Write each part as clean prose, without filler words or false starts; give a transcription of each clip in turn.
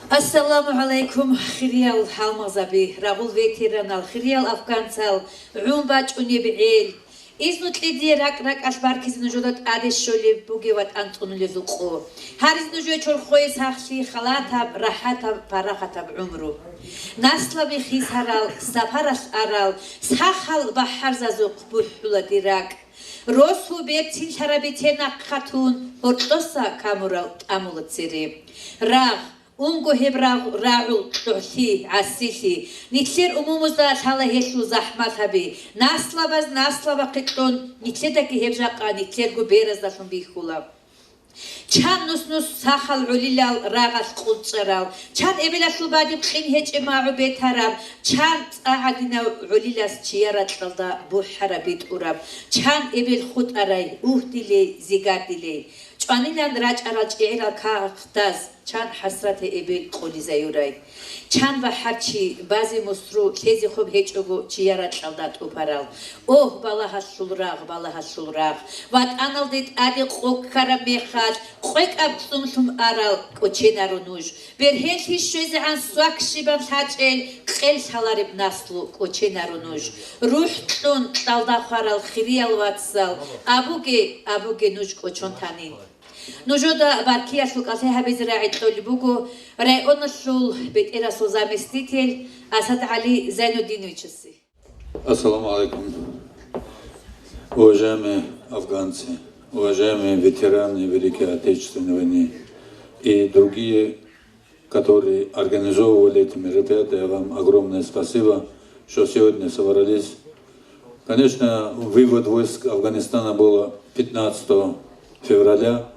Assalamu alaikum, Khirial Halmazabi, Rahul Veteran al Khirial Afghansal, Rumbach Unibil. Iznutli rak ashbarkis nujodat adesholi bugevat antunulezuqo. Haris nujue chorkhois hakhshi khalatab rahatab parahatab umru. Nasla bi khisharal safaras aral sakhal bahar zazuq buhula dirak. Rosu betin sharabitena khatun ortosa kamural amulatsiri. Rag Ungo hebra raul tohi asisi. Nitler umumuzda thala heshu zahmat habi. Naslaba qiton nitledaki hebjaqa nitler guberaz da bihula. Chan nus sakhal ulilal ragas qultsaral. Chan ebelashu badi qin hech ma'u betarab. Chan adina ulilas chiyarat qalda buhara bit urab. Chan ebel khut aray uhdile zigadile. Chanilan raj araj era kaqtaz. Chan hasrat ebe qolizayuray. Chan va harchi bazi musru kezi khub hechugo chiyarat qaldat uparal. Oh balahas shulrag. Vat analdit adi qokkara mekhat qoq absumsum aral qochenarunuj. Berhel hishze an swakshiban hachel qel salarib naslu qochenarunuj. Ruh tlun qalda kharal khirial vatsal. Abuge nuj qochontanin. Nujoda barkia shukase habizra'i tolbugo ra'on shul bit erasul zamestitel Асад Али Зайнудинович. Ассаламу алейкум. Уважаемые афганцы, уважаемые ветераны Великой Отечественной войны и другие, которые организовывали эти мероприятия, вам огромное спасибо, что сегодня собрались. Конечно, вывод войск Афганистана было 15 февраля.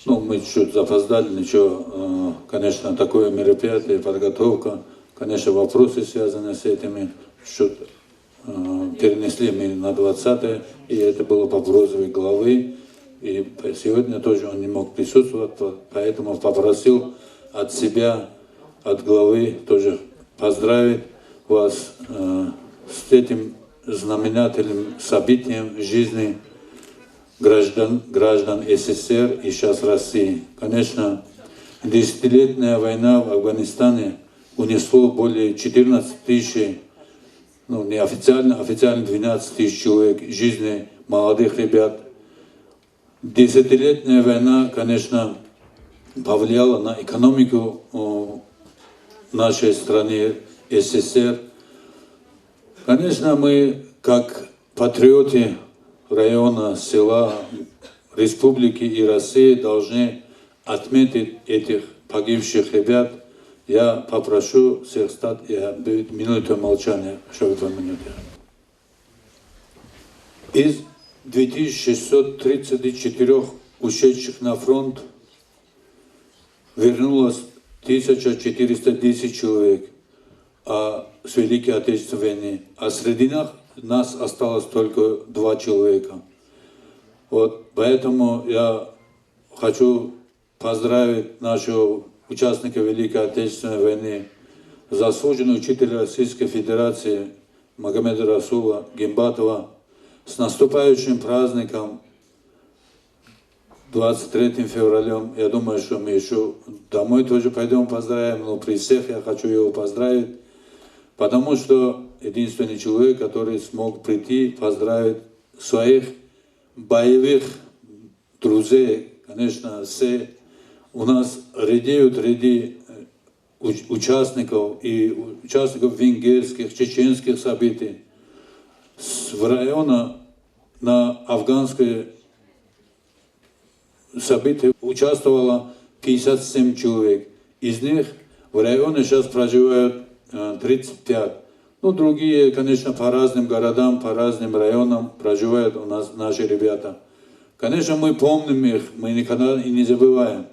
Мы чуть запоздали, ничего, конечно, такое мероприятие, подготовка, конечно, вопросы, связанные с этими, чуть перенесли мы на 20-е, и это было по просьбе главы, и сегодня тоже он не мог присутствовать, поэтому попросил от себя, от главы тоже поздравить вас с этим знаменательным событием в жизни граждан СССР и сейчас России. Конечно, десятилетняя война в Афганистане унесло более 14 тысяч, неофициально, официально 12 тысяч человек, жизни молодых ребят. Десятилетняя война, конечно, повлияла на экономику нашей страны СССР. Конечно, мы, как патриоты района, села, республики и России должны отметить этих погибших ребят. Я попрошу всех стать и будет минута молчания, чтобы 2 минуты. Из 2634 ушедших на фронт вернулось 1410 человек с Великой Отечественной войны, а среди нас осталось только 2 человека. Поэтому я хочу поздравить нашего участника Великой Отечественной войны, заслуженного учителя Российской Федерации Магомеда Расула Гимбатова с наступающим праздником 23 февралем. Я думаю, что мы еще домой тоже пойдем поздравим, но при всех я хочу его поздравить, потому что единственный человек, который смог прийти, поздравить своих боевых друзей. Конечно, все у нас редеют ряды участников венгерских, чеченских событий. В районе на афганское событие участвовало 57 человек. Из них в районе сейчас проживают 35. Другие, конечно, по разным городам, по разным районам проживают у нас наши ребята. Конечно, мы помним их, мы никогда и не забываем.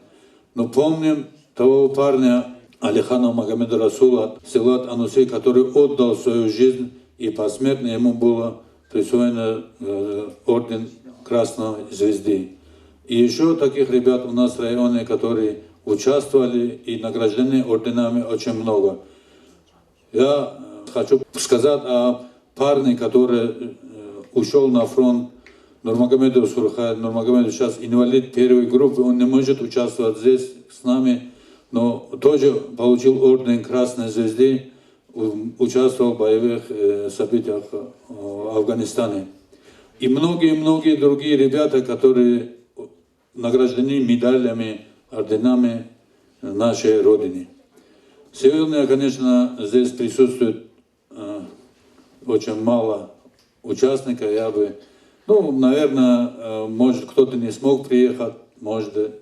Но помним того парня Алихана Магомеда Расула, Силат Анусей, который отдал свою жизнь, и посмертно ему было присвоено орден Красной Звезды. И еще таких ребят у нас в районе, которые участвовали и награждены орденами, очень много. Я хочу сказать о парне, который ушел на фронт, Нурмагомедов Сурхай. Нурмагомедов сейчас инвалид первой группы, он не может участвовать здесь с нами, но тоже получил орден Красной Звезды, участвовал в боевых событиях в Афганистане. И многие другие ребята, которые награждены медалями, орденами нашей Родины. Сегодня, конечно, здесь присутствует очень мало участников. Я бы, наверное, может, кто-то не смог приехать, может,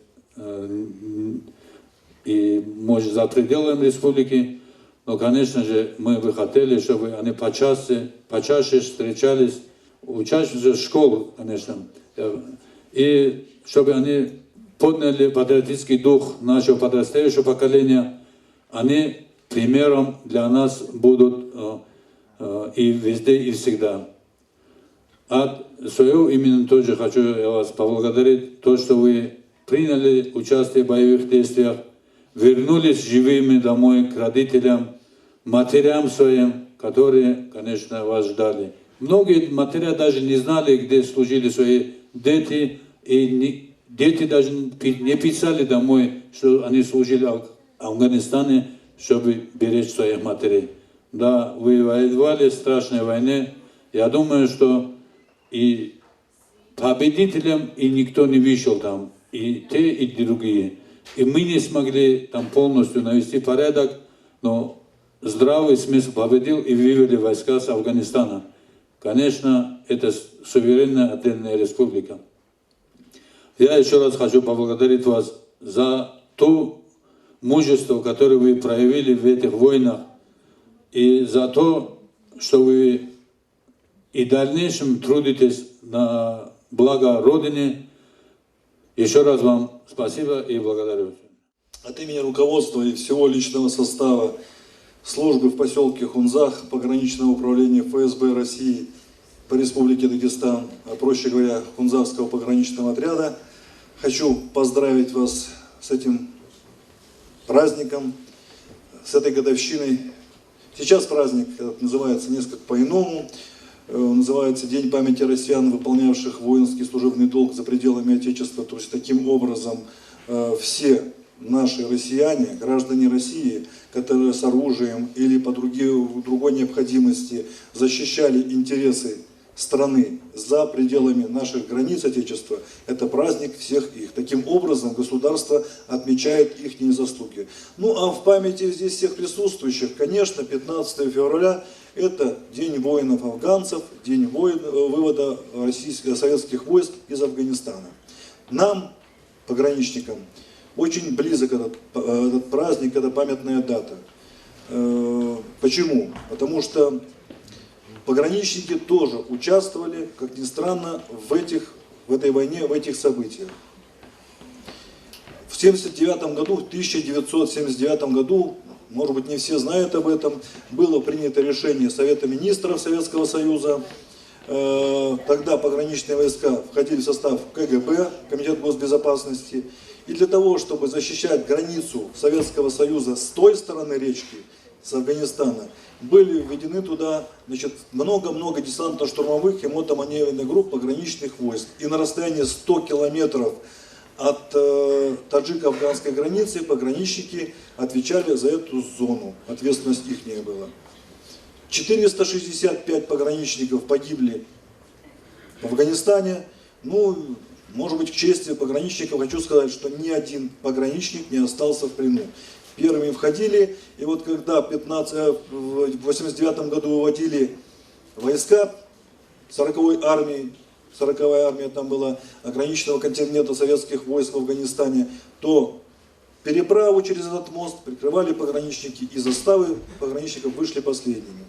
и может за пределами республики. Но, конечно же, мы бы хотели, чтобы они почаще встречались, учащиеся школы, конечно, и чтобы они подняли патриотический дух нашего подрастающего поколения. Они примером для нас будут и везде, и всегда. От своего имени тоже хочу я вас поблагодарить, то, что вы приняли участие в боевых действиях, вернулись живыми домой к родителям, матерям своим, которые, конечно, вас ждали. Многие матеря даже не знали, где служили свои дети, и дети даже не писали домой, что они служили в Афганистане, чтобы беречь своих матерей. Да, вы воевали в страшной войне. Я думаю, что и победителям и никто не вышел там, и те, и другие. И мы не смогли там полностью навести порядок, но здравый смысл победил и вывели войска с Афганистана. Конечно, это суверенная отдельная республика. Я еще раз хочу поблагодарить вас за то мужество, которое вы проявили в этих войнах, и за то, что вы и в дальнейшем трудитесь на благо Родине. Еще раз вам спасибо и благодарю. От имени руководства и всего личного состава службы в поселке Хунзах пограничного управления ФСБ России по Республике Дагестан, а проще говоря, Хунзахского пограничного отряда, хочу поздравить вас с этим праздником, с этой годовщиной. Сейчас праздник называется несколько по-иному. Называется День памяти россиян, выполнявших воинский служебный долг за пределами Отечества. То есть таким образом все наши россияне, граждане России, которые с оружием или по другой необходимости защищали интересы страны за пределами наших границ Отечества, это праздник всех их. Таким образом государство отмечает их заслуги. Ну а в памяти здесь всех присутствующих, конечно, 15 февраля это День воинов-афганцев, день вывода советских войск из Афганистана. Нам, пограничникам, очень близок этот праздник, эта памятная дата. Почему? Потому что пограничники тоже участвовали, как ни странно, в этой войне, в этих событиях. В 1979 году, может быть, не все знают об этом, было принято решение Совета Министров Советского Союза. Тогда пограничные войска входили в состав КГБ, Комитет госбезопасности. И для того, чтобы защищать границу Советского Союза с той стороны речки, с Афганистана, были введены туда много-много десантно-штурмовых и мотоманевренных групп пограничных войск. И на расстоянии 100 километров от таджико-афганской границы пограничники отвечали за эту зону. Ответственность их не была. 465 пограничников погибли в Афганистане. Ну, может быть, к чести пограничников хочу сказать, что ни один пограничник не остался в плену. Первыми входили, и вот когда в 1989 году выводили войска 40-й армии, 40-я армия там была, ограниченного контингента советских войск в Афганистане, то переправу через этот мост прикрывали пограничники, и заставы пограничников вышли последними.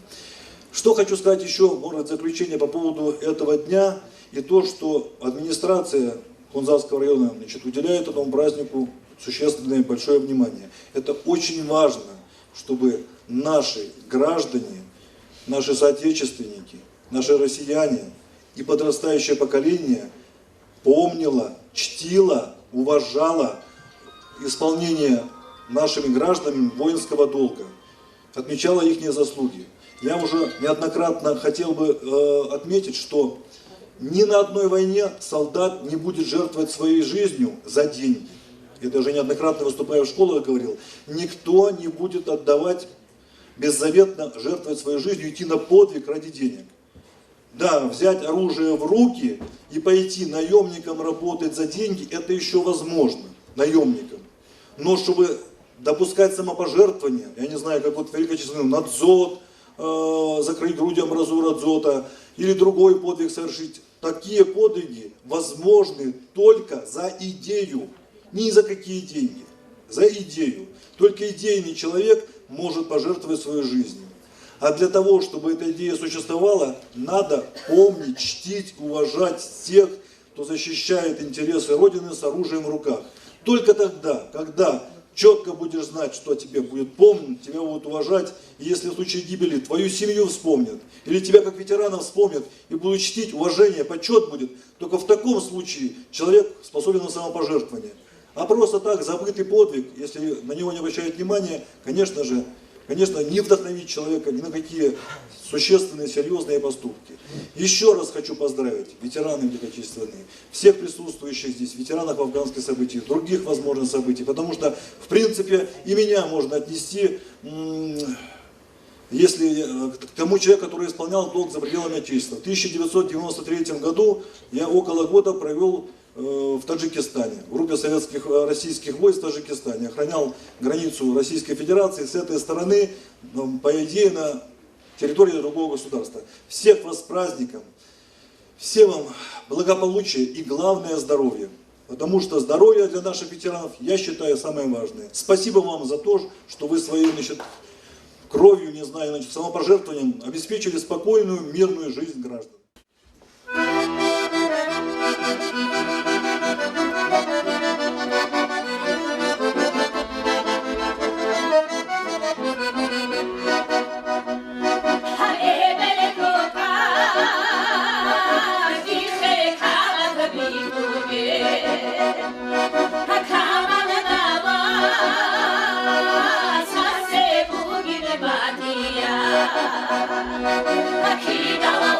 Что хочу сказать еще, может быть, заключение по поводу этого дня, и то, что администрация Хунзахского района уделяет этому празднику существенное большое внимание. Это очень важно, чтобы наши граждане, наши соотечественники, наши россияне и подрастающее поколение помнило, чтило, уважало исполнение нашими гражданами воинского долга, отмечало их заслуги. Я уже неоднократно хотел бы отметить, что ни на одной войне солдат не будет жертвовать своей жизнью за деньги. я даже неоднократно выступая в школах говорил, никто не будет отдавать, беззаветно жертвовать своей жизнью, идти на подвиг ради денег. Да, взять оружие в руки и пойти наемником работать за деньги, это еще возможно, наемником. Но чтобы допускать самопожертвование, я не знаю, как вот великочисленный надзот, закрыть грудь амбразуру дзота, или другой подвиг совершить, такие подвиги возможны только за идею, не за какие деньги, за идею. Только идейный человек может пожертвовать своей жизнью. А для того, чтобы эта идея существовала, надо помнить, чтить, уважать тех, кто защищает интересы Родины с оружием в руках. Только тогда, когда четко будешь знать, что тебе будет помнить, тебя будут уважать, и если в случае гибели твою семью вспомнят, или тебя как ветерана вспомнят, и будут чтить, уважение, почет будет, только в таком случае человек способен на самопожертвование. А просто так, забытый подвиг, если на него не обращают внимания, конечно, не вдохновить человека ни на какие существенные, серьезные поступки. Еще раз хочу поздравить ветераны великочисленные, всех присутствующих здесь, ветеранов афганских событий, других возможных событий, потому что, в принципе, и меня можно отнести, если к тому человеку, который исполнял долг за пределами Отечества. В 1993 году я около года провел в Таджикистане, в группе российских войск в Таджикистане, охранял границу Российской Федерации с этой стороны, по идее, на территории другого государства. Всех вас с праздником, всем вам благополучия и главное здоровье. Потому что здоровье для наших ветеранов, я считаю, самое важное. Спасибо вам за то, что вы своей, кровью, не знаю, самопожертвованием обеспечили спокойную, мирную жизнь граждан. Aqui dá uma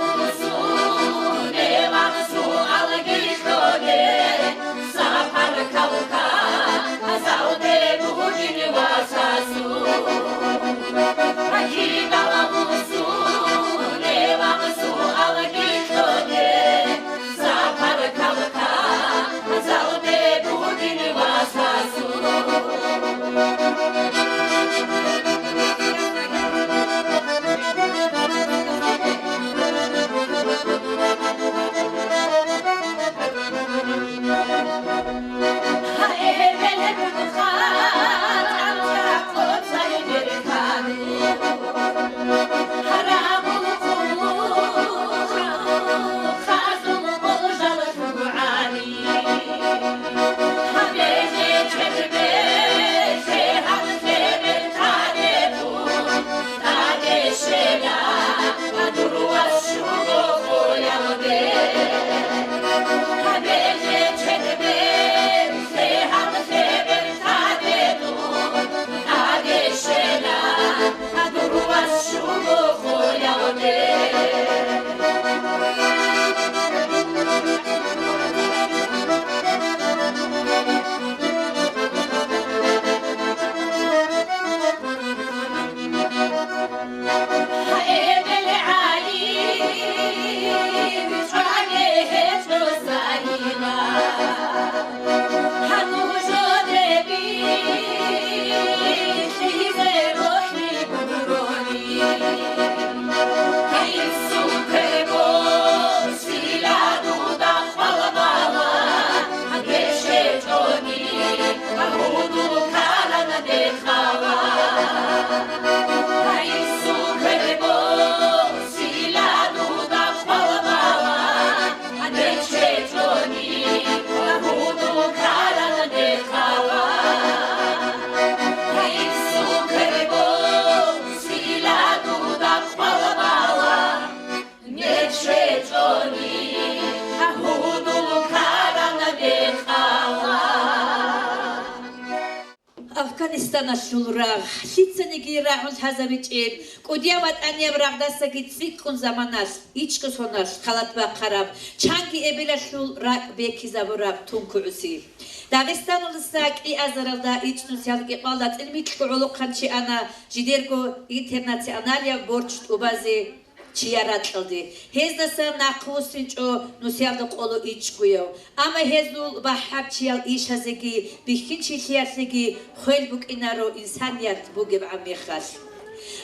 Афганистана шулраг, лицаниги рагул хазавичеб, кудиават аньяб рагдасаги циккун заманаш, ичкусонаш, халатба қараб, чанги эбеля шул раг беки забураб тункуси. Дагестанулсак и азаралда ичнусялги қалдат илмитлку улуқанчи ана жидерго интернационалия борчт убази чияратлди. Хездаса нақусинчо нусялды қолу ичкуяв. Ама хезул бахабчиял ишазеги, бихинчилиясеги, хуэлбук инаро инсаният бугеб амихас.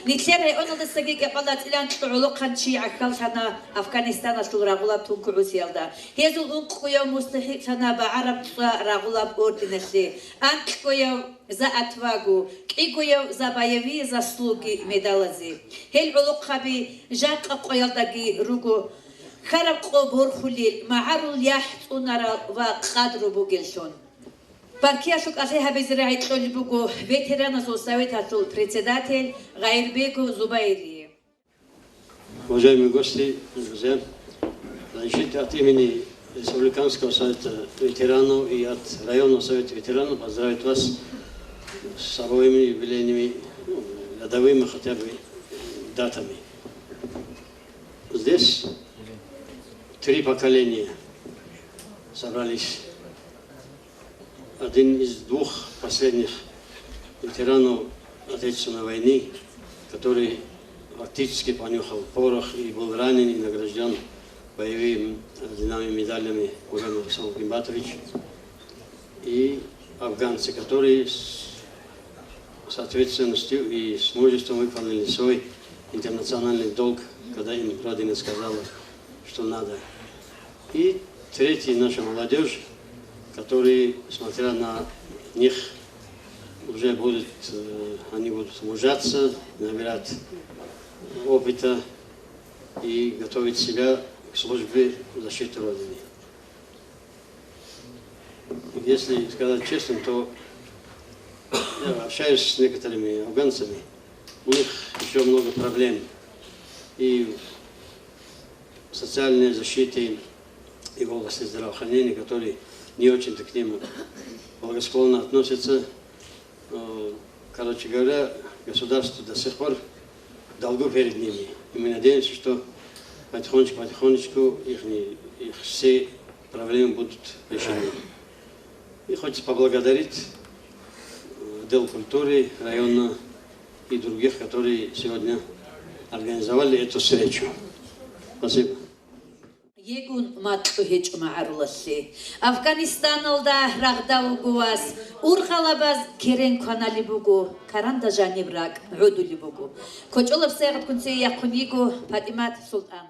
Нитлерай онолдасаги кепалат иланчу улуқанчи аккалхана Афганистана шул рагулаб тункуусиялда. Хезул ункуяв мустахикхана ба арабца рагулаб орденеси. Анкуяв за отвагу, кигуяв за боевые заслуги медалази. Хел улуқаби жака қоялдаги ругу хараб қобурхулил маарул яхтунара ва қадру бугелшон. Паркияшук Алеха Безираит Толибугу, ветерана Совета председатель Гайрбеку Зубайри. Уважаемые гости, друзья, значит, от имени Республиканского совета ветеранов и от районного совета ветеранов поздравить вас с обоими юбилейными, годовыми хотя бы датами. Здесь 3 поколения собрались. Один из 2 последних ветеранов Отечественной войны, который фактически понюхал порох и был ранен и награжден боевыми орденами, медалями Гурген Александр Гимбатович. И афганцы, которые с ответственностью и с мужеством выполнили свой интернациональный долг, когда им Родина сказала, что надо. И 3 наша молодежь, которые, смотря на них, уже будут, они будут мужаться, набирать опыта и готовить себя к службе защиты Родины. Если сказать честно, то я общаюсь с некоторыми афганцами, у них еще много проблем и в социальной защите, и в области здравоохранения, которые не очень-то к ним благосклонно относятся. Короче говоря, государство до сих пор в долгу перед ними. И мы надеемся, что потихонечку их все проблемы будут решены. И хочется поблагодарить отдел культуры района и других, которые сегодня организовали эту встречу. Спасибо. Егун мату хеч мааруласи. Афганистаналда рагдаугуас урхалабаз керен каналибугу каранда жанибрак удулибугу. Кочолов сагат кунсе якунигу Фатимат Султанова.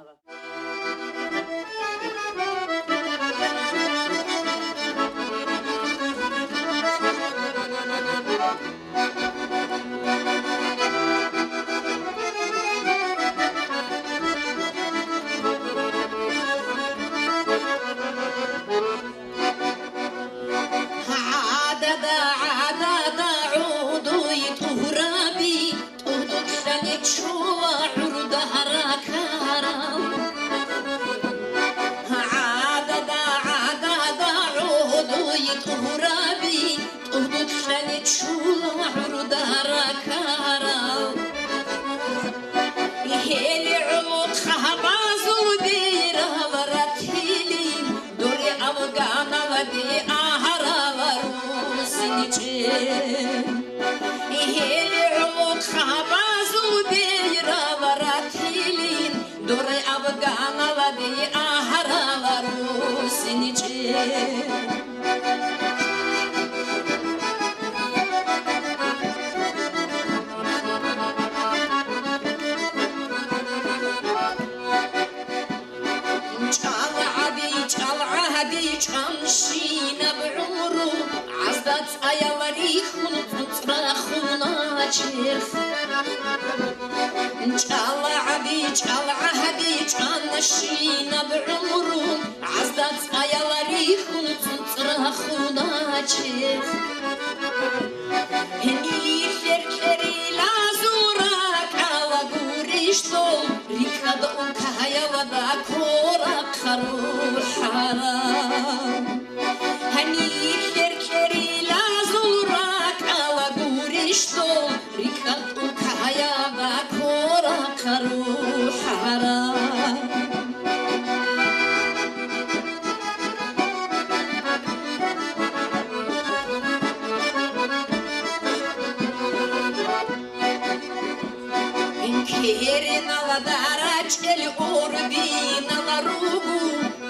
Керена ладарач или орбина ларугу,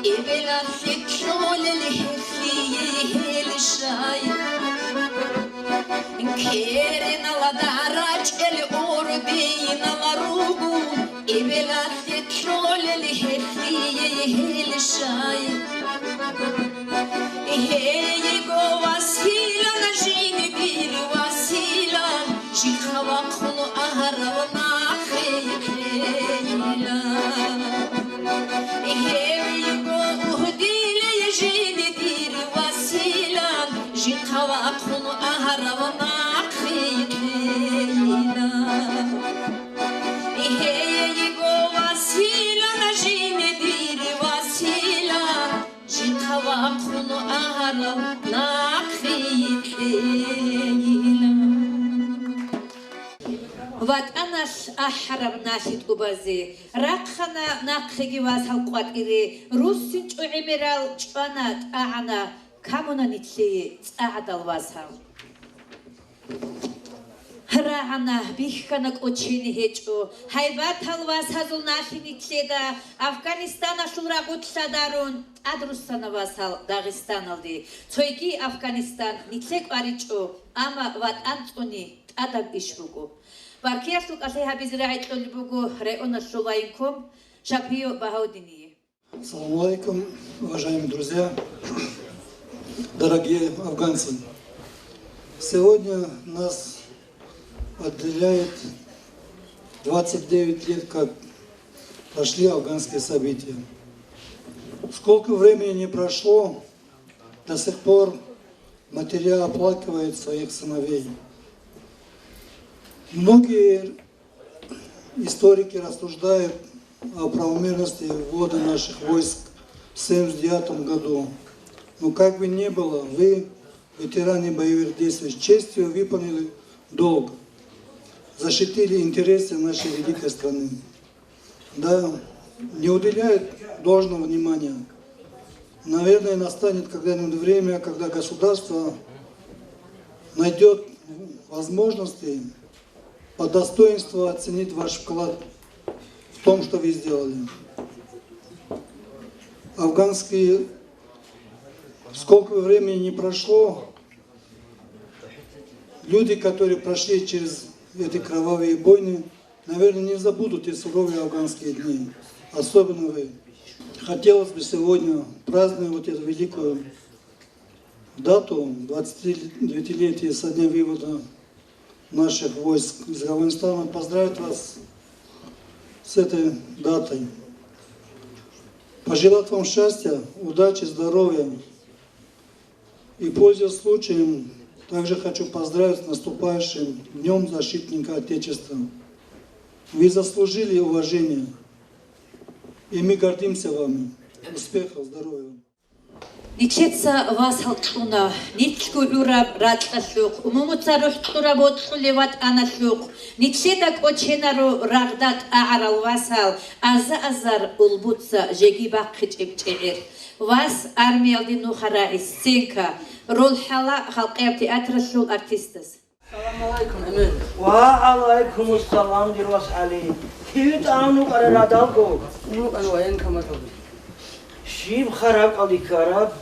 и белахи чолили хелишай. Керена ладарач или орбина ларугу, и белахи чолили хелишай. Его Василя на жени били Василя, жихава хну агаравна хейла. Его ухдили жени били Василя, жихава хну агаравна хейла. Его Василя на жени били Василя, жихава хну агаравна хейла. Ват анаш ахрам насит убази ракхана нақхиги васалқват ири руссин чуимерал чвана таана камона нитли цаадал васал Рахана бихканак очини хечо хайбатал васазул нахи нитледа Афганистана шулрагут садарун адрустана васал Дагестан алди цойги Афганистан нитлек аричо ама ват анцуни адаб ишругу Варкиаштук асеха бизраит лольбугу реона шулайком Шапио Бахаудини. Ассаламу алейкум, уважаемые друзья, дорогие афганцы. Сегодня нас отделяет 29 лет, как прошли афганские события. Сколько времени не прошло, до сих пор матеря оплакивает своих сыновей. Многие историки рассуждают о правомерности ввода наших войск в 1979 году. Но как бы ни было, вы, ветераны боевых действий, с честью выполнили долг, защитили интересы нашей великой страны. Да, не уделяют должного внимания. Наверное, настанет когда-нибудь время, когда государство найдет возможности по достоинству оценить ваш вклад в том, что вы сделали. Афганские, сколько времени не прошло, люди, которые прошли через эти кровавые бойни, наверное, не забудут эти суровые афганские дни. Особенно вы. Хотелось бы сегодня, празднуя вот эту великую дату, 29-летие со дня вывода наших войск из Афганистана, поздравить вас с этой датой. Пожелать вам счастья, удачи, здоровья. И, пользуясь случаем, также хочу поздравить с наступающим Днем Защитника Отечества. Вы заслужили уважение, и мы гордимся вами. Успехов, здоровья. Ничеца вас халтуна, ничку ураб раташлук, умумуцаруштура ботшулеват анашлук, ничедак оченару рагдат аарал васал, азар улбутса жегибак хичибчеир. Вас армиалдину хара сценка, роль хала халқия театрашул артистас. Салам алейкум, амин. Ва алейкум ассалам, дирвас али. Хит ану карадалго. Ну, анваен каматоби. Шиб хараб аликараб.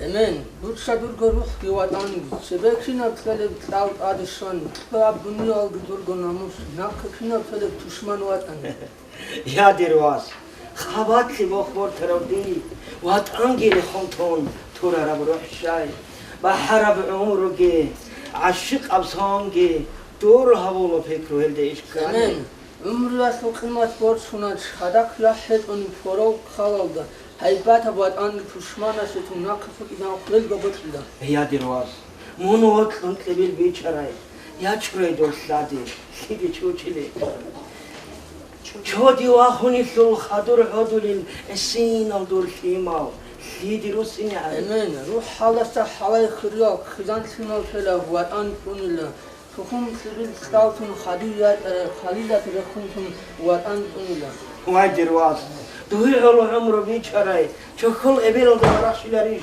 Amen. Burçadur goruh ki vatanı. Sebekşina tkeleb tlaut adışan. Tıkab dünya algıdur namus. Nakıkşina tkeleb tuşman vatanı. Ya dirvas. Xabat ki bokbor teravdi. Vatan geli khonton. Turara buruh şay. Baharab umru ki. Aşık absan ki. Dur havulu pekru elde işkan. Amen. Ömrü asıl kılmat borçuna çıkadak lahet onu forov kalaldı. Haybat abad an düşmana sütun nakıfık idan kıl gobutla. Ya dirvas. Munu vakın kebil biçaray. Ya çürey dostladı. Sidi çoçili. Çodi vahuni sul hadur hadulin esin aldur himav. Sidi rusini ay. Amen. Ruh halasta halay khirya khizan sinal fela vatan kunilla. Fuhum sibil stavtun khalilat rekhuntum vatan kunilla. Vay dirvas. Duyuyor ömrü biçaray. Çokul ebel oldu araşileri.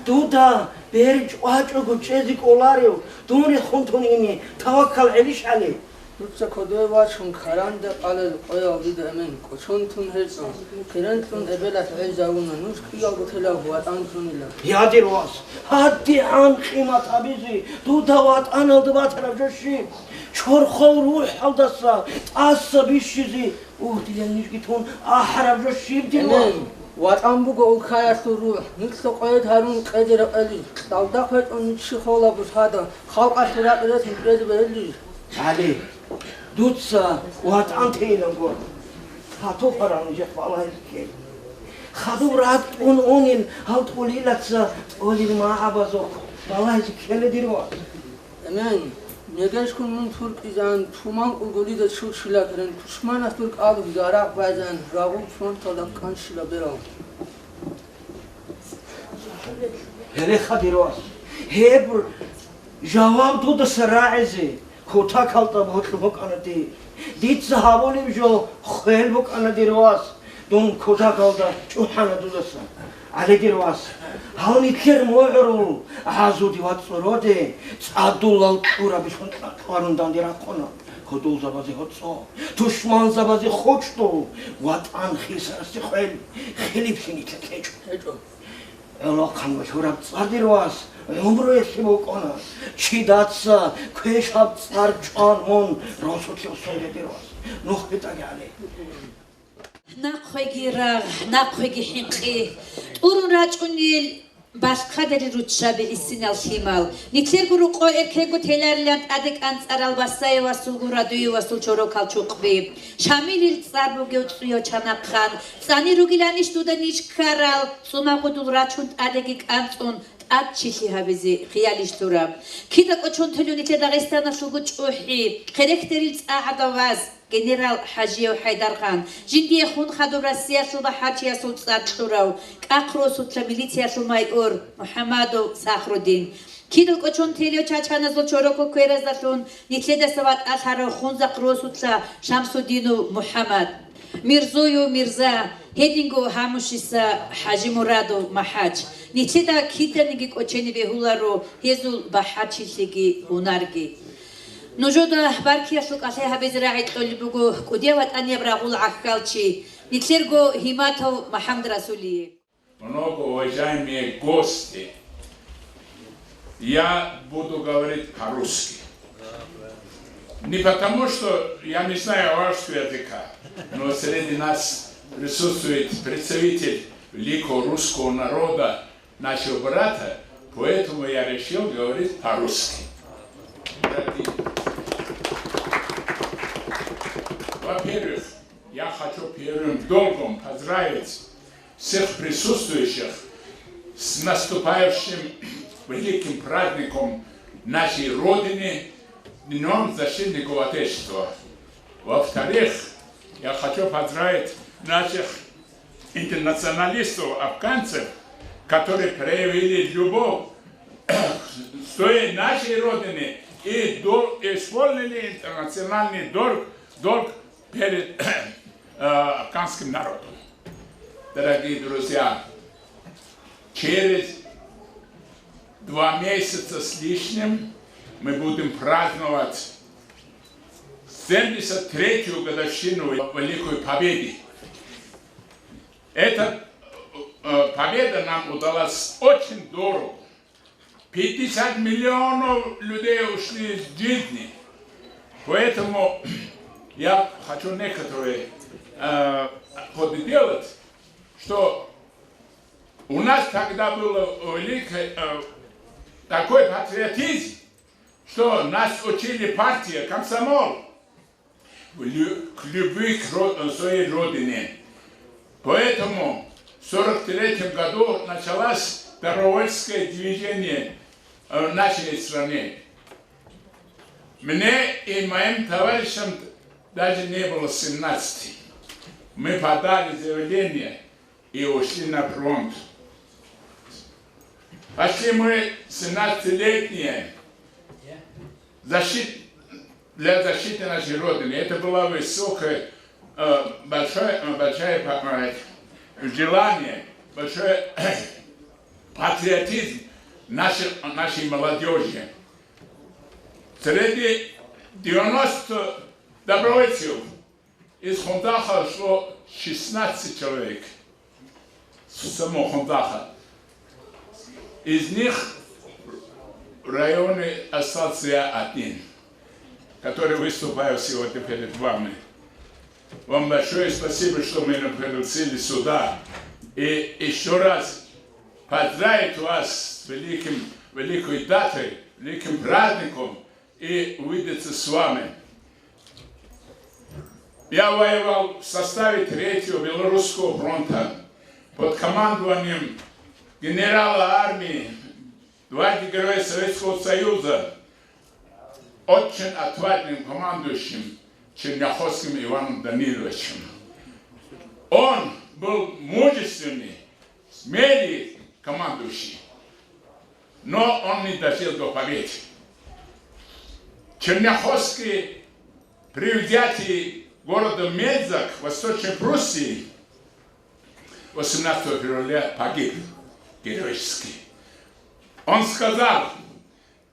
Duda berç ağaçlı güçezik olarıyor. Duni xuntun ini tavakkal eliş ali. Tutsa kodova chun kharanda qalal qoya vida amen kochontun helsa kirantun ebelat ezawuna nus kiya gotela watan tunila yadir was hadi an qimat abizi dudawat analdı batarafshi chorkhol ruh aldasa assa bishizi dilenmiş gitun ahrafshi diwan watan bu go khayatu ruh nitso qoyat harun qadir ali dalda qet on chikhola bushada khalq ashrat ret red belli Ali Dutsa, what antelango. Hato paranjak valaike. Khadu rat onin halt olilatsa olil maabazo. Valaike keledirwa. Amen. Negesh kunun Türk izan tuman ugolida shulshila keren tushmana Türk alu yarak bazan ragu frontada kanshila bero. Hele khadirwa. Hebr jawab tu da saraizi. Kota kalta bok anati. Dit sahabolim jo khel bok anadirwas. Dun kota kalta chuhana dudasa. Aledirwas. Hauni kher moeru. Azu diwat sorode. Adulal tura bishon arundan dirakona. Kodul zabazi hotso. Tushman zabazi khochto. Wat an khisarsi khel. Khilipshini kecho. Elo khan mashurab adirwas. Umbresi mokona. Chidats kweshab tsarchan mon rosotio sondedirwas. Noch bitagale. Nakhwegirag, nakhwegihinqi. Urun rachunil Başqaderi rutşabi isinal himal. Nikler guruqo erkegu telerland adek ansaral basaya vasul guraduyu vasul çoro kalçuqbi. Şamilil tsarbuge utsuyo çanaqan. Tsani rugilaniş dudaniş karal. Sumaqudul raçunt adegik antsun. Atçili habizi xiyalishtura. Kida qochon telunite Dağestana şuguç uhi. Karakteril tsaadavaz. General Hajiyev Haydarxan. Jindiye xun xadu Rossiya şuba hachiya sultsaturav. Qaqro sutla militsiya şumayor Muhammadov Sahrudin. Kidil qochon telio chachanazlo choroko kverazdasun. Nitleda savat asharo xunza qro sutla Shamsudinu Muhammad. Mirzoyu Mirza Hedingo Hamushisa Haji Muradov Mahaj. Nitleda kidanigi qocheni behularo Hezul Bahachiligi Hunargi. Ножода баркияшлык алеха безраит толибуго кудеват анебрагул ахкалчи Нитлерго Химатов Махамд Расулиев. Много уважаемые гости, я буду говорить по-русски. Не потому, что я не знаю вашего языка, но среди нас присутствует представитель великого русского народа, нашего брата, поэтому я решил говорить по-русски. Во-первых, я хочу первым долгом поздравить всех присутствующих с наступающим великим праздником нашей Родины, Днем Защитников Отечества. Во-вторых, я хочу поздравить наших интернационалистов, афганцев, которые проявили любовь к своей нашей Родине и исполнили интернациональный долг перед афганским народом. Дорогие друзья, через 2 месяца с лишним мы будем праздновать 73-ю годовщину Великой Победы. Эта победа нам удалась очень дорого. 50 миллионов людей ушли из жизни. Поэтому я хочу некоторые ходы делать, что у нас тогда был великий такой патриотизм, что нас учили партия, комсомол, к любви к своей родине. Поэтому в 1943 году началось добровольческое движение в нашей стране. Мне и моим товарищам даже не было 17. Мы подали заявление и ушли на фронт. Пошли мы 17-летние для защиты нашей Родины. Это было высокое, большое желание, большой патриотизм нашей молодежи. Среди 90 добровольцев из Хундаха шло 16 человек. Само Хундаха. Из них в районе остался я один, который выступаю сегодня перед вами. Вам большое спасибо, что меня пригласили сюда. И еще раз поздравить вас с великой датой, великим праздником и увидеться с вами. Я воевал в составе 3-го Белорусского фронта под командованием генерала армии, дважды Героя Советского Союза, очень отважным командующим Черняховским Иваном Даниловичем. Он был мужественный, смелый командующий, но он не дожил до победы. Черняховский при взятии города Медзак в Восточной Пруссии 18 февраля погиб героически. Он сказал,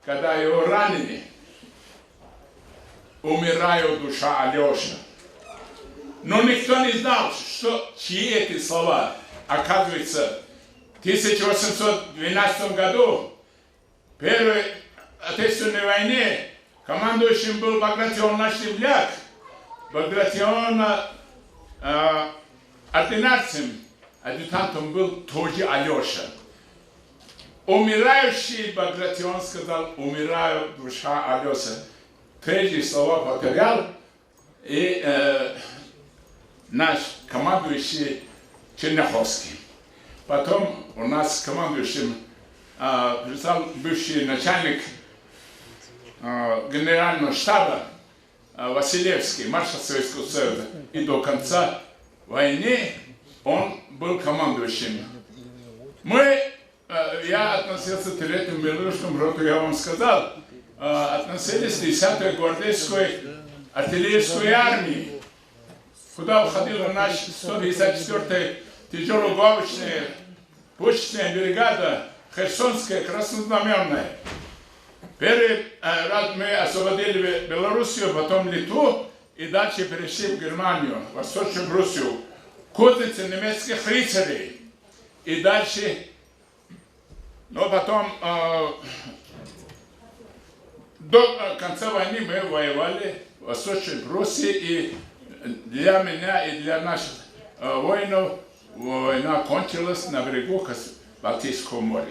когда его ранили: умираю, душа Алеша. Но никто не знал, чьи эти слова. Оказывается, в 1812 году, в Первой Отечественной войне, командующим был Багратион наш земляк. Багратиона ординарцем, адъютантом был тоже Алеша. Умирающий Багратион сказал: умираю, душа Алеша. Третьи слова повторял, и наш командующий Черняховский. Потом у нас командующим стал бывший начальник генерального штаба Василевский, маршал Советского Союза. И до конца войны он был командующим. Я относился к 3-му Белорусскому фронту, я вам сказал, относились к 10-й гвардейской артиллерийской армии, куда входила наша 154-я тяжелогаубичная пушечная бригада, Херсонская краснознаменная. Первый раз мы освободили Белоруссию, потом Литву, и дальше перешли в Германию, в Восточную Пруссию, кузницы немецких рыцарей. И дальше, но потом, до конца войны мы воевали в Восточной Пруссии, и для меня и для наших воинов война кончилась на берегу Балтийского моря.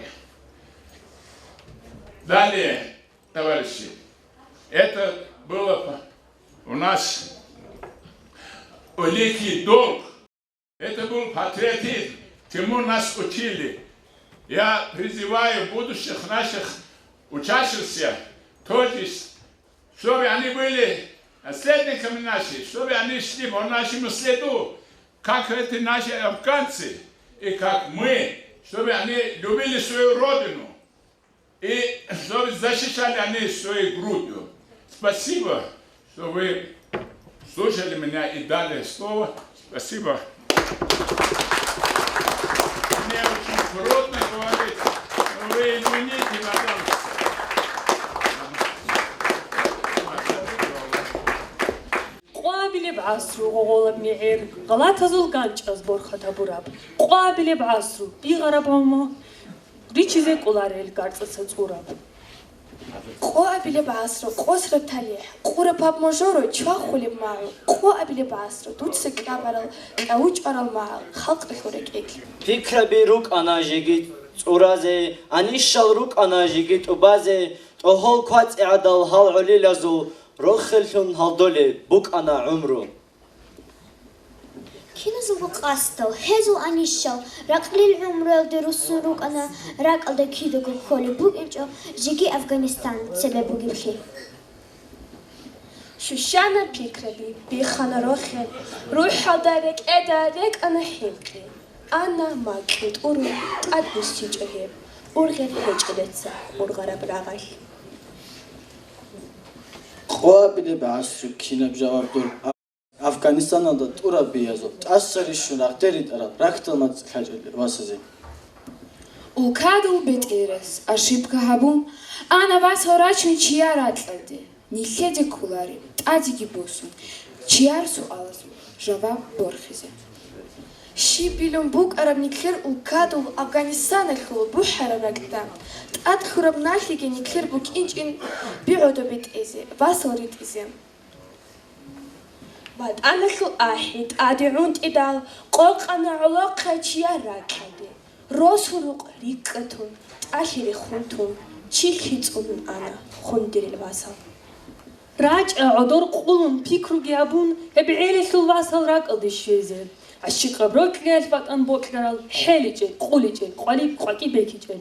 Далее, товарищи, это было у нас великий долг, это был патриотизм, чему нас учили. Я призываю будущих наших учащихся, тоже, чтобы они были наследниками нашими, чтобы они шли по нашему следу, как эти наши афганцы и как мы, чтобы они любили свою родину и чтобы защищали они своей грудью. Спасибо, что вы слушали меня и дали слово. Спасибо. Мне очень трудно говорить, но вы извините, пожалуйста. قابل بعصرو غولب معير غلط هزول قانچ از برخه براب قابل بعصرو بيغرب ما ريچيزه قولارل قارصه صوراب قابل بعصرو قصر تالي قرب ماجورو چاخولي ما قابل بعصرو دوتس كابرل اوچ ارال ما خلق خورك اك فكرة روك اناجيگي صورازه انيشال روك اناجيگي توبازه اوهول كوات اعدال حال عليلازو روخلتون هالدولي بوك أنا عمره كنزو بقاستو هزو أنيشو رقلي العمر درسوروك أنا رقل ده كيدو كولي بوك إنجو جيجي أفغانستان سبب بوكي بخي شوشانا بيكربي بيخانا روخي روح دارك إدارك أنا حيمكي أنا ماكيد أورو قد بستيجهيب أورغر هجلتسا أورغر براغي قابل بعصر كينا بجواب دور أفغانستان دا تورا بيازو تأثري شو تريد أراد ركتل ما تخجل واسزي وكادو بيت إيرس أشيبك هابوم أنا بس هراش من شيارات لدي нилхеде кулари, тадиги босун, чиарсу алазу, жава борхизе. Шибилум бук арабниклер улкадул Афганистан алхло бухарабагта. Тад хурабнахиге никлер бук инчин биодобит изе, басорит изе. بعد أنا خل أحد أدعون إدال قلق أنا علاقة جيارة كده روس فروق ريكتون أشري خنتون تشيخيت أولن أنا خندير الباسل راجع عدور قولن بيكرو جابون هبعيلي سلواسل راك الدشيزه عشق بروك ليش بات أن بوكلال حلجل قولجل قليب قاكي بيكيجل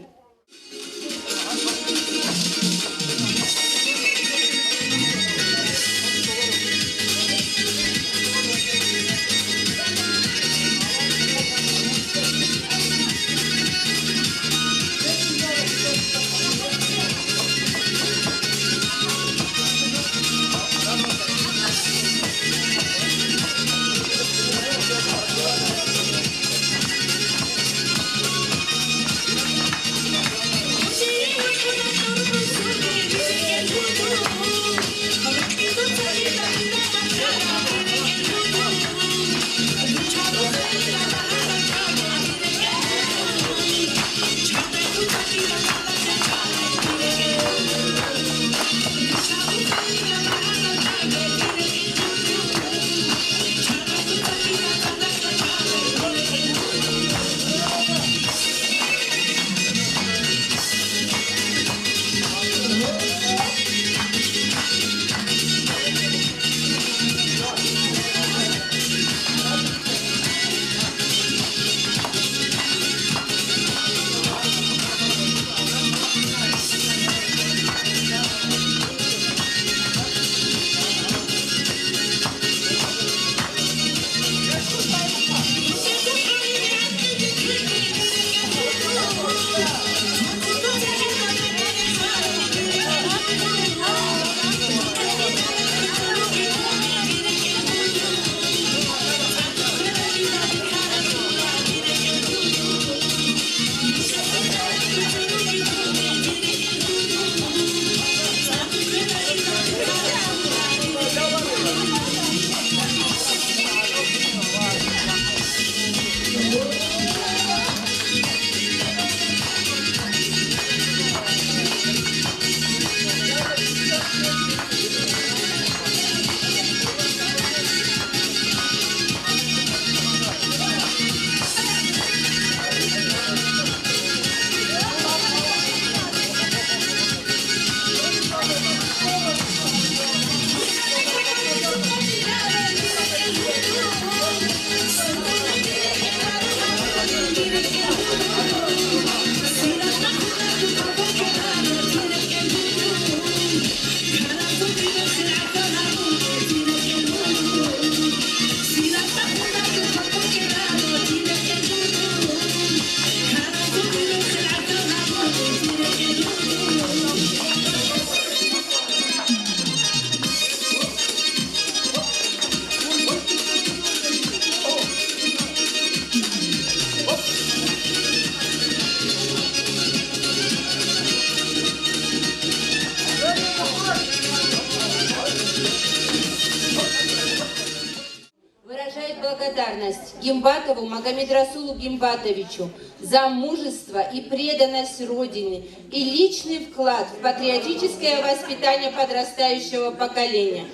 Благодарность Гимбатову Магомедрасулу Гимбатовичу за мужество и преданность Родине и личный вклад в патриотическое воспитание подрастающего поколения.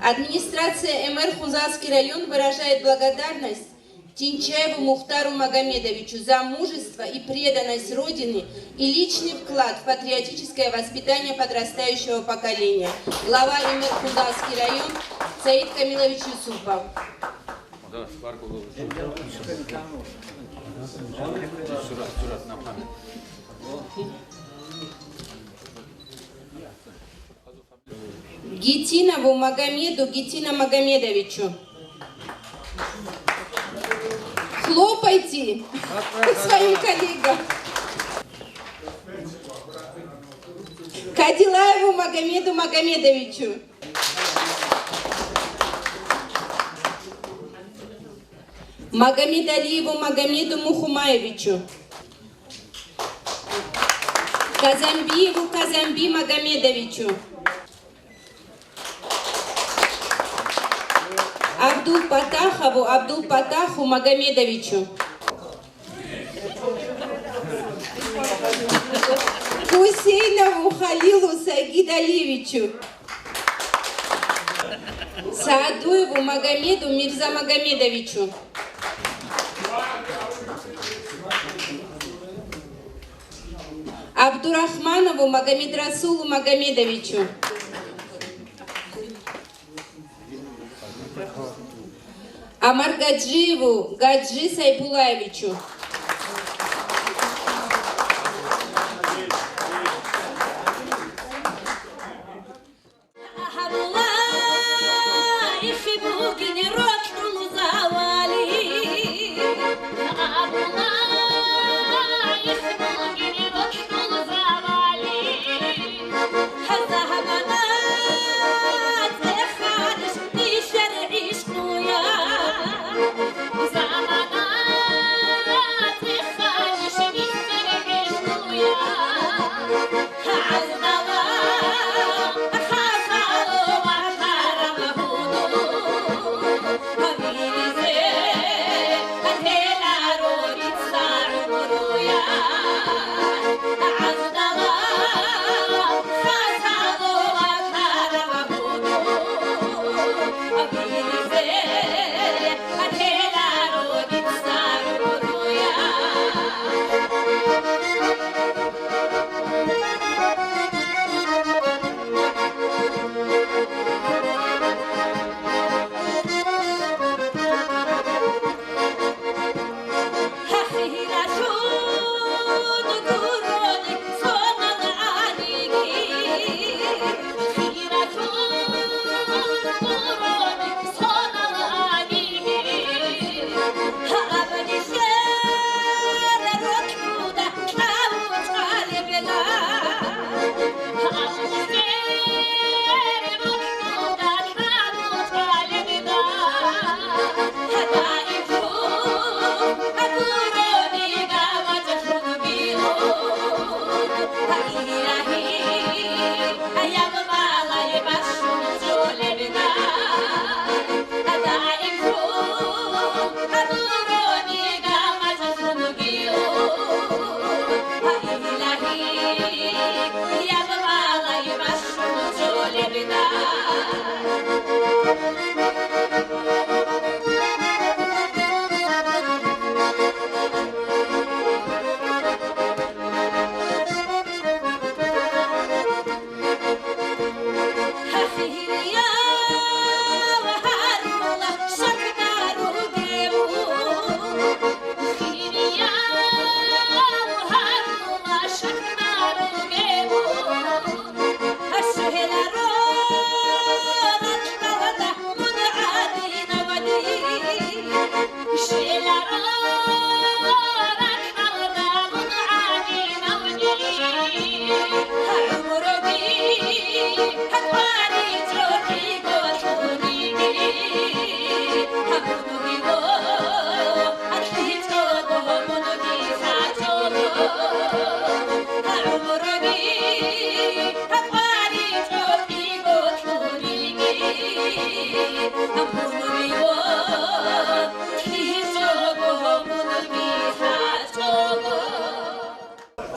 Администрация МР Хунзарский район выражает благодарность Тинчаеву Мухтару Магомедовичу за мужество и преданность Родине и личный вклад в патриотическое воспитание подрастающего поколения. Глава МР Хунзарский район Саид Камилович Юсупов. Гитинову Магомеду Гитина Магомедовичу. Хлопайте своим коллегам. Кадилаеву Магомеду Магомедовичу. Магомедалиеву Магомеду Мухумаевичу, Казамбиеву Казамби Магомедовичу, Абдул-Патахову Абдул-Патаху Магомедовичу, Хусейнову Халилу Сагидалиевичу, Саадуеву Магомеду Мирза Магомедовичу, Абдурахманову Магомедрасулу Магомедовичу, Амаргаджиеву Гаджи Сайпулаевичу,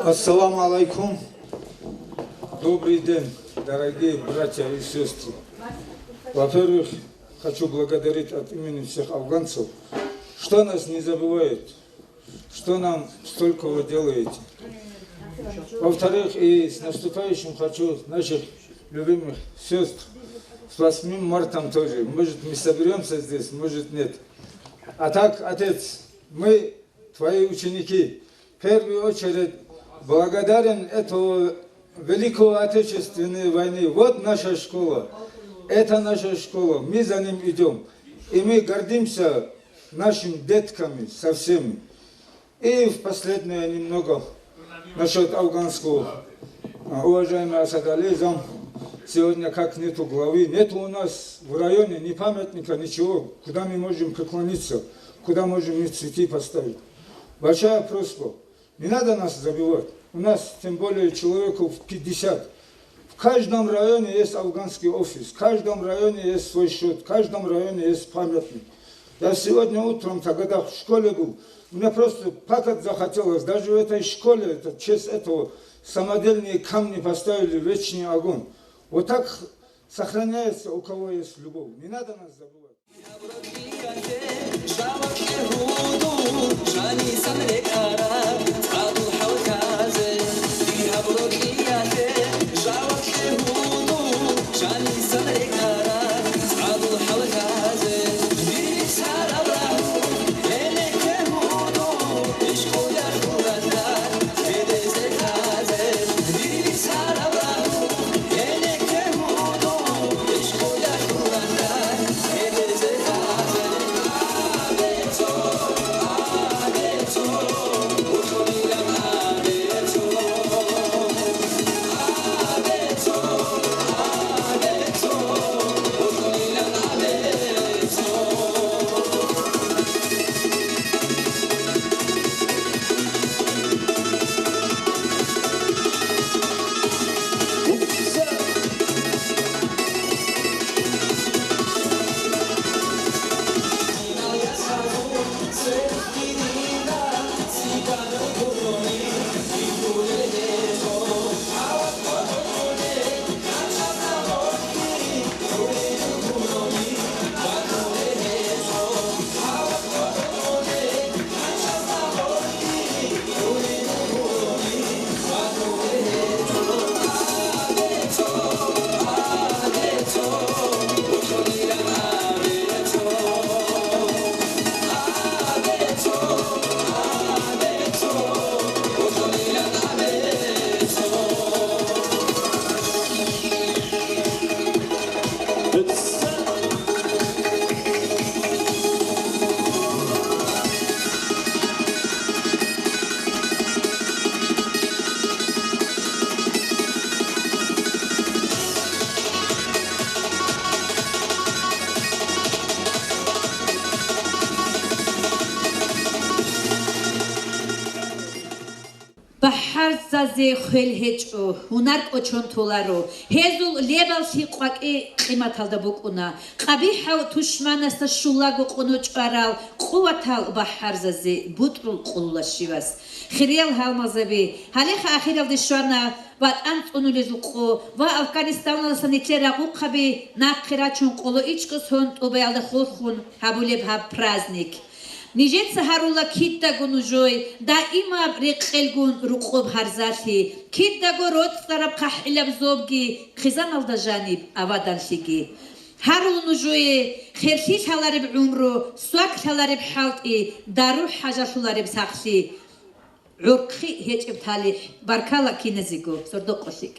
Ассаламу алейкум. Добрый день, дорогие братья и сестры. Во-первых, хочу благодарить от имени всех афганцев, что нас не забывает, что нам столько вы делаете. Во-вторых, и с наступающим хочу наших любимых сестр с 8 марта тоже. Может, мы соберемся здесь, может, нет. А так, Отец, мы твои ученики. В первую очередь благодарен эту Великую Отечественную войны. Вот наша школа. Это наша школа. Мы за ним идем. И мы гордимся нашими детками, со всеми. И в последнее немного насчет афганского. Уважаемый Асад Ализам, сегодня как нету главы, нету у нас в районе ни памятника, ничего, куда мы можем преклониться. куда можем мы цветы поставить. Большая просьба. Не надо нас забивать. У нас тем более человеков 50. В каждом районе есть афганский офис, в каждом районе есть свой счет, в каждом районе есть памятник. Я сегодня утром, когда в школе был, мне просто плакать захотелось. Даже в этой школе, в честь этого, самодельные камни поставили вечный огонь. Вот так сохраняется, у кого есть любовь. Не надо нас забывать. Baharzaze xelheço, hunar qochontolaro, hezul lebalsi qvaqi qimatalda bukuna, qabihav tushmanasta shulago qonochqaral, qvatal baharzaze butrul qullashivas. Khirial halmazabi, halekha akhiral dishwana vat antunulizqo va Afganistanla sanitera uqabi naqirachun qolo ichqson tobayalda khulkhun habuleb hab praznik. Нижет сахарула киттагун ужой, да има реқелгун руқоб харзати, киттаго рот стараб қахилаб зобги, қизан алда жаниб аваданшиги. Харулун ужой, херхиш халариб умру, суак халариб халти, дару хажашулариб сақши, урқи хечиб талих, баркала кинезиго, сордо қошик.